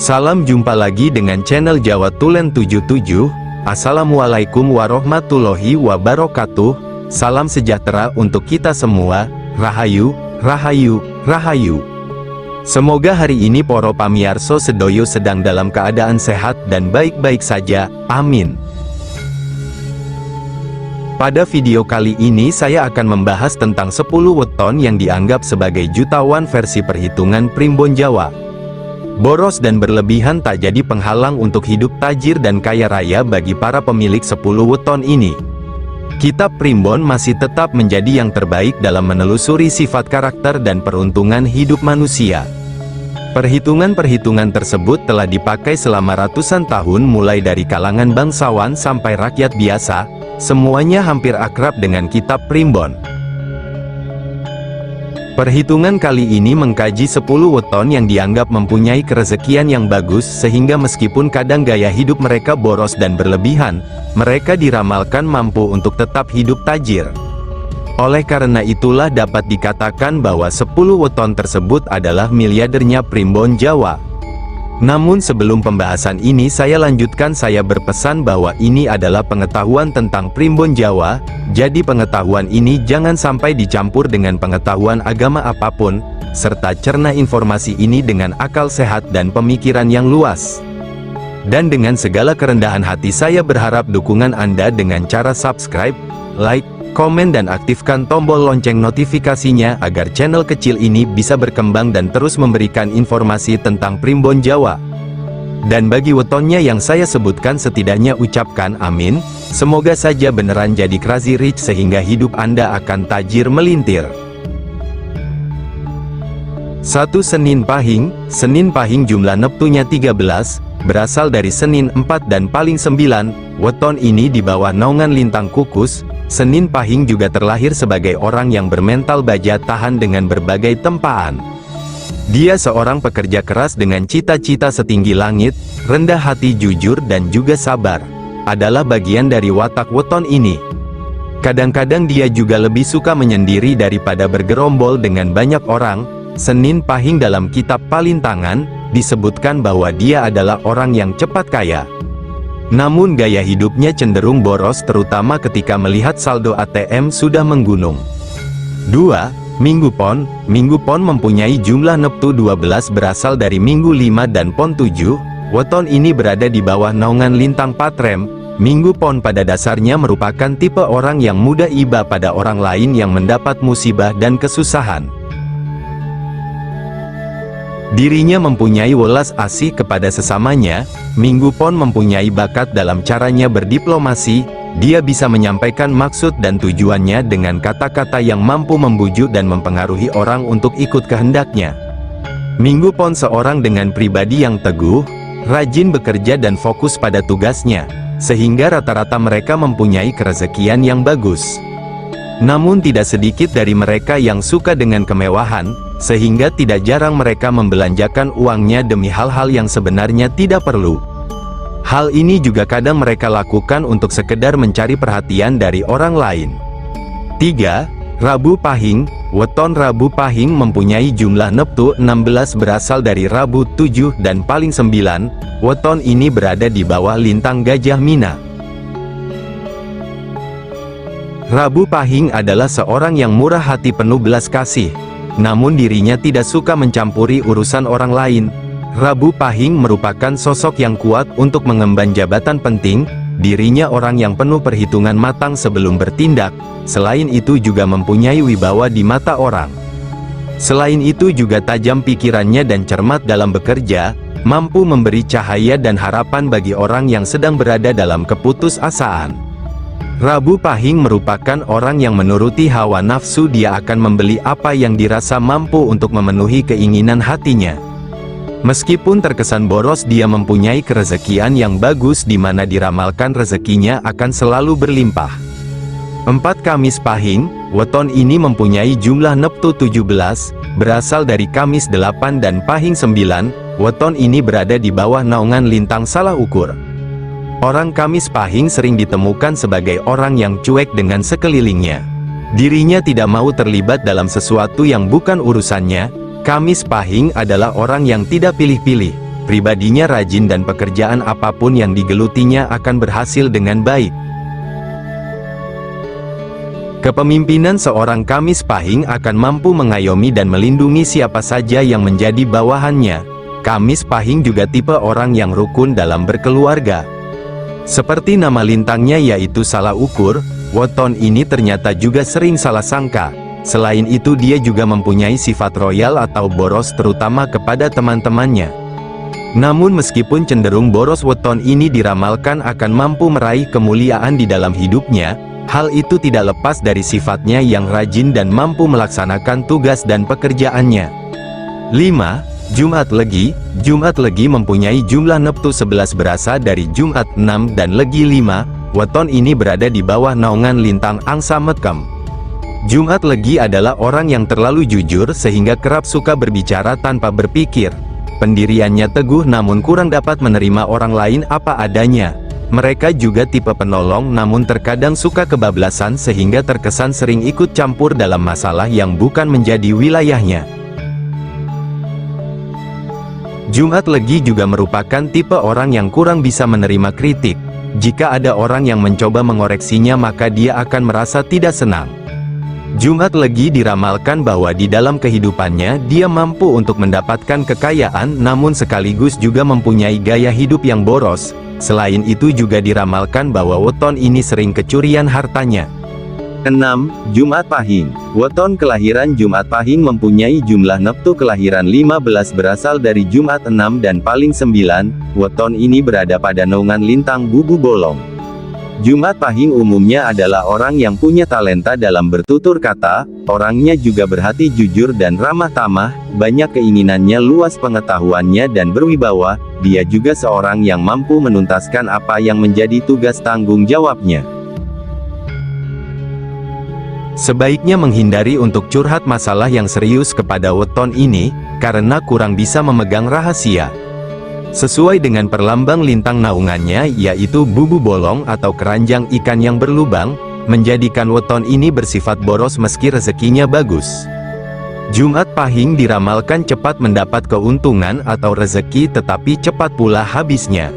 Salam jumpa lagi dengan channel Jawa Tulen 77. Assalamualaikum warahmatullahi wabarakatuh. Salam sejahtera untuk kita semua. Rahayu, rahayu, rahayu. Semoga hari ini para pamirsa sedoyo sedang dalam keadaan sehat dan baik-baik saja. Amin. Pada video kali ini saya akan membahas tentang 10 weton yang dianggap sebagai jutawan versi perhitungan primbon Jawa. Boros dan berlebihan tak jadi penghalang untuk hidup tajir dan kaya raya bagi para pemilik 10 weton ini. Kitab Primbon masih tetap menjadi yang terbaik dalam menelusuri sifat karakter dan peruntungan hidup manusia. Perhitungan-perhitungan tersebut telah dipakai selama ratusan tahun mulai dari kalangan bangsawan sampai rakyat biasa, semuanya hampir akrab dengan Kitab Primbon. Perhitungan kali ini mengkaji 10 weton yang dianggap mempunyai kerezekian yang bagus sehingga meskipun kadang gaya hidup mereka boros dan berlebihan, mereka diramalkan mampu untuk tetap hidup tajir. Oleh karena itulah dapat dikatakan bahwa 10 weton tersebut adalah miliardernya primbon Jawa. Namun sebelum pembahasan ini saya lanjutkan, saya berpesan bahwa ini adalah pengetahuan tentang primbon Jawa, jadi pengetahuan ini jangan sampai dicampur dengan pengetahuan agama apapun, serta cerna informasi ini dengan akal sehat dan pemikiran yang luas. Dan dengan segala kerendahan hati saya berharap dukungan Anda dengan cara subscribe, like, komen dan aktifkan tombol lonceng notifikasinya agar channel kecil ini bisa berkembang dan terus memberikan informasi tentang primbon Jawa. Dan bagi wetonnya yang saya sebutkan setidaknya ucapkan amin, semoga saja beneran jadi crazy rich sehingga hidup Anda akan tajir melintir. 1. Senin Pahing. Senin Pahing jumlah neptunya 13, berasal dari Senin 4 dan paling 9, weton ini di bawah naungan lintang kukus. Senin Pahing juga terlahir sebagai orang yang bermental baja tahan dengan berbagai tempaan. Dia seorang pekerja keras dengan cita-cita setinggi langit, rendah hati, jujur dan juga sabar. Adalah bagian dari watak weton ini. Kadang-kadang dia juga lebih suka menyendiri daripada bergerombol dengan banyak orang. Senin Pahing dalam kitab Palintangan, disebutkan bahwa dia adalah orang yang cepat kaya. Namun gaya hidupnya cenderung boros terutama ketika melihat saldo ATM sudah menggunung. 2. Minggu Pon. Minggu Pon mempunyai jumlah neptu 12 berasal dari Minggu 5 dan Pon 7. Weton ini berada di bawah naungan lintang Patrem. Minggu Pon pada dasarnya merupakan tipe orang yang mudah iba pada orang lain yang mendapat musibah dan kesusahan. Dirinya mempunyai welas asih kepada sesamanya. Minggu Pon mempunyai bakat dalam caranya berdiplomasi. Dia bisa menyampaikan maksud dan tujuannya dengan kata-kata yang mampu membujuk dan mempengaruhi orang untuk ikut kehendaknya. Minggu Pon seorang dengan pribadi yang teguh, rajin bekerja dan fokus pada tugasnya, sehingga rata-rata mereka mempunyai kerezekian yang bagus. Namun tidak sedikit dari mereka yang suka dengan kemewahan, sehingga tidak jarang mereka membelanjakan uangnya demi hal-hal yang sebenarnya tidak perlu. Hal ini juga kadang mereka lakukan untuk sekedar mencari perhatian dari orang lain. 3. Rabu Pahing. Weton Rabu Pahing mempunyai jumlah neptu 16 berasal dari Rabu 7 dan paling 9. Weton ini berada di bawah lintang Gajah Mina. Rabu Pahing adalah seorang yang murah hati, penuh belas kasih. Namun dirinya tidak suka mencampuri urusan orang lain. Rabu Pahing merupakan sosok yang kuat untuk mengemban jabatan penting. Dirinya orang yang penuh perhitungan matang sebelum bertindak. Selain itu juga mempunyai wibawa di mata orang. Selain itu juga tajam pikirannya dan cermat dalam bekerja, mampu memberi cahaya dan harapan bagi orang yang sedang berada dalam keputusasaan. Rabu Pahing merupakan orang yang menuruti hawa nafsu. Dia akan membeli apa yang dirasa mampu untuk memenuhi keinginan hatinya. Meskipun terkesan boros, dia mempunyai kerezekian yang bagus di mana diramalkan rezekinya akan selalu berlimpah. 4. Kamis Pahing. Weton ini mempunyai jumlah neptu 17, berasal dari Kamis 8 dan Pahing 9. Weton ini berada di bawah naungan lintang Salah Ukur. Orang Kamis Pahing sering ditemukan sebagai orang yang cuek dengan sekelilingnya. Dirinya tidak mau terlibat dalam sesuatu yang bukan urusannya. Kamis Pahing adalah orang yang tidak pilih-pilih. Pribadinya rajin dan pekerjaan apapun yang digelutinya akan berhasil dengan baik. Kepemimpinan seorang Kamis Pahing akan mampu mengayomi dan melindungi siapa saja yang menjadi bawahannya. Kamis Pahing juga tipe orang yang rukun dalam berkeluarga. Seperti nama lintangnya yaitu salah ukur, weton ini ternyata juga sering salah sangka. Selain itu dia juga mempunyai sifat royal atau boros terutama kepada teman-temannya. Namun meskipun cenderung boros, weton ini diramalkan akan mampu meraih kemuliaan di dalam hidupnya. Hal itu tidak lepas dari sifatnya yang rajin dan mampu melaksanakan tugas dan pekerjaannya. 5. Jumat Legi. Jumat Legi mempunyai jumlah neptu 11 berasal dari Jumat 6 dan Legi 5. Weton ini berada di bawah naungan lintang Angsa Mekem. Jumat Legi adalah orang yang terlalu jujur sehingga kerap suka berbicara tanpa berpikir. Pendiriannya teguh namun kurang dapat menerima orang lain apa adanya. Mereka juga tipe penolong namun terkadang suka kebablasan sehingga terkesan sering ikut campur dalam masalah yang bukan menjadi wilayahnya. Jumat Legi juga merupakan tipe orang yang kurang bisa menerima kritik. Jika ada orang yang mencoba mengoreksinya maka dia akan merasa tidak senang. Jumat Legi diramalkan bahwa di dalam kehidupannya dia mampu untuk mendapatkan kekayaan namun sekaligus juga mempunyai gaya hidup yang boros. Selain itu juga diramalkan bahwa weton ini sering kecurian hartanya. 6. Jumat Pahing. Weton kelahiran Jumat Pahing mempunyai jumlah neptu kelahiran 15 berasal dari Jumat 6 dan paling 9. Weton ini berada pada naungan lintang Bubu Bolong. Jumat Pahing umumnya adalah orang yang punya talenta dalam bertutur kata, orangnya juga berhati jujur dan ramah tamah, banyak keinginannya, luas pengetahuannya dan berwibawa. Dia juga seorang yang mampu menuntaskan apa yang menjadi tugas tanggung jawabnya. Sebaiknya menghindari untuk curhat masalah yang serius kepada weton ini, karena kurang bisa memegang rahasia. Sesuai dengan perlambang lintang naungannya yaitu Bubu Bolong atau keranjang ikan yang berlubang, menjadikan weton ini bersifat boros meski rezekinya bagus. Jumat Pahing diramalkan cepat mendapat keuntungan atau rezeki tetapi cepat pula habisnya.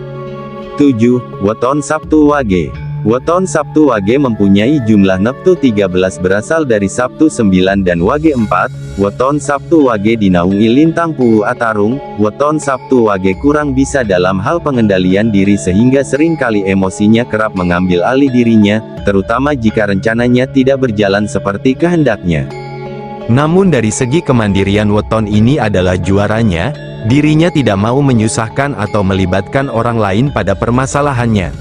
7. Weton Sabtu Wage. Weton Sabtu Wage mempunyai jumlah neptu 13 berasal dari Sabtu 9 dan Wage 4. Weton Sabtu Wage dinaungi lintang Puhu Atarung. Weton Sabtu Wage kurang bisa dalam hal pengendalian diri sehingga seringkali emosinya kerap mengambil alih dirinya, terutama jika rencananya tidak berjalan seperti kehendaknya. Namun dari segi kemandirian weton ini adalah juaranya, dirinya tidak mau menyusahkan atau melibatkan orang lain pada permasalahannya.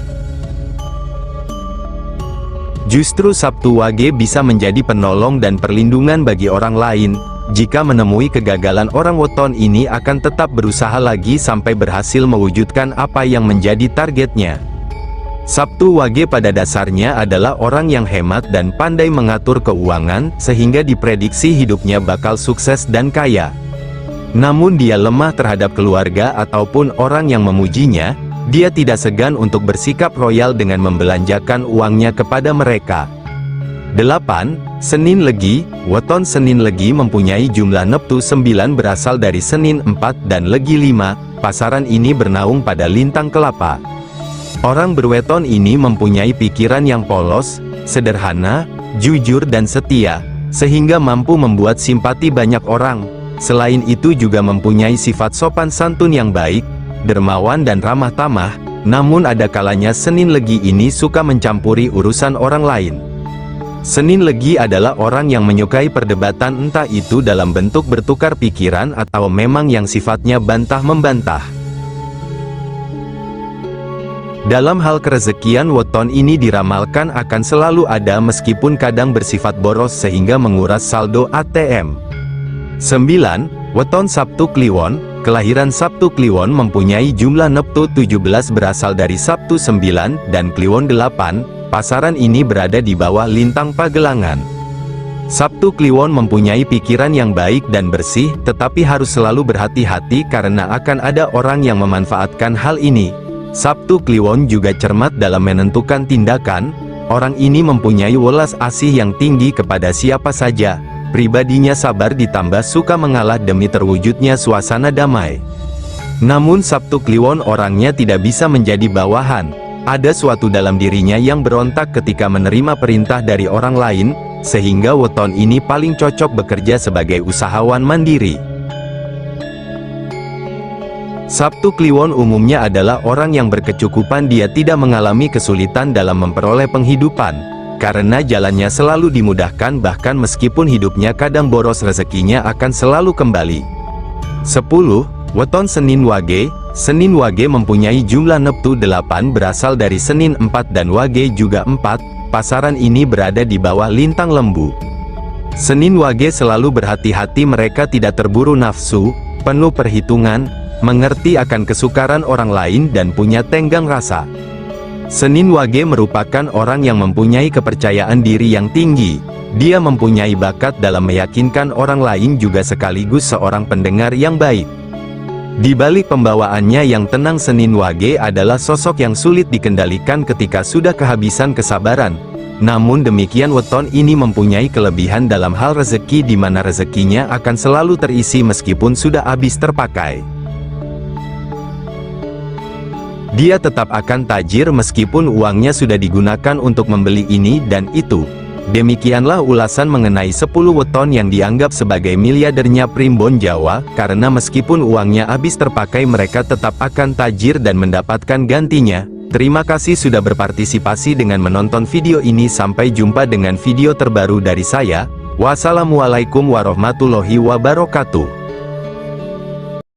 Justru Sabtu Wage bisa menjadi penolong dan perlindungan bagi orang lain. Jika menemui kegagalan, orang weton ini akan tetap berusaha lagi sampai berhasil mewujudkan apa yang menjadi targetnya. Sabtu Wage pada dasarnya adalah orang yang hemat dan pandai mengatur keuangan, sehingga diprediksi hidupnya bakal sukses dan kaya. Namun dia lemah terhadap keluarga ataupun orang yang memujinya. Dia tidak segan untuk bersikap royal dengan membelanjakan uangnya kepada mereka. 8. Senin Legi. Weton Senin Legi mempunyai jumlah neptu 9 berasal dari Senin 4 dan Legi 5. Pasaran ini bernaung pada lintang Kelapa. Orang berweton ini mempunyai pikiran yang polos, sederhana, jujur dan setia, sehingga mampu membuat simpati banyak orang. Selain itu juga mempunyai sifat sopan santun yang baik, dermawan dan ramah tamah. Namun ada kalanya Senin Legi ini suka mencampuri urusan orang lain. Senin Legi adalah orang yang menyukai perdebatan, entah itu dalam bentuk bertukar pikiran atau memang yang sifatnya bantah-membantah. Dalam hal kerezekian, weton ini diramalkan akan selalu ada meskipun kadang bersifat boros sehingga menguras saldo ATM. 9. Weton Sabtu Kliwon. Kelahiran Sabtu Kliwon mempunyai jumlah neptu 17 berasal dari Sabtu 9 dan Kliwon 8. Pasaran ini berada di bawah lintang Pagelangan. Sabtu Kliwon mempunyai pikiran yang baik dan bersih, tetapi harus selalu berhati-hati karena akan ada orang yang memanfaatkan hal ini. Sabtu Kliwon juga cermat dalam menentukan tindakan. Orang ini mempunyai welas asih yang tinggi kepada siapa saja. Pribadinya sabar ditambah suka mengalah demi terwujudnya suasana damai. Namun Sabtu Kliwon orangnya tidak bisa menjadi bawahan. Ada suatu dalam dirinya yang berontak ketika menerima perintah dari orang lain, sehingga weton ini paling cocok bekerja sebagai usahawan mandiri. Sabtu Kliwon umumnya adalah orang yang berkecukupan, dia tidak mengalami kesulitan dalam memperoleh penghidupan, karena jalannya selalu dimudahkan, bahkan meskipun hidupnya kadang boros rezekinya akan selalu kembali. 10. Weton Senin Wage. Senin Wage mempunyai jumlah neptu 8 berasal dari Senin 4 dan Wage juga 4, pasaran ini berada di bawah lintang lembu. Senin Wage selalu berhati-hati, mereka tidak terburu nafsu, penuh perhitungan, mengerti akan kesukaran orang lain dan punya tenggang rasa. Senin Wage merupakan orang yang mempunyai kepercayaan diri yang tinggi. Dia mempunyai bakat dalam meyakinkan orang lain, juga sekaligus seorang pendengar yang baik. Di balik pembawaannya yang tenang, Senin Wage adalah sosok yang sulit dikendalikan ketika sudah kehabisan kesabaran. Namun demikian, weton ini mempunyai kelebihan dalam hal rezeki, di mana rezekinya akan selalu terisi meskipun sudah habis terpakai. Dia tetap akan tajir meskipun uangnya sudah digunakan untuk membeli ini dan itu. Demikianlah ulasan mengenai 10 weton yang dianggap sebagai miliardernya Primbon Jawa, karena meskipun uangnya habis terpakai mereka tetap akan tajir dan mendapatkan gantinya. Terima kasih sudah berpartisipasi dengan menonton video ini. Sampai jumpa dengan video terbaru dari saya. Wassalamualaikum warahmatullahi wabarakatuh.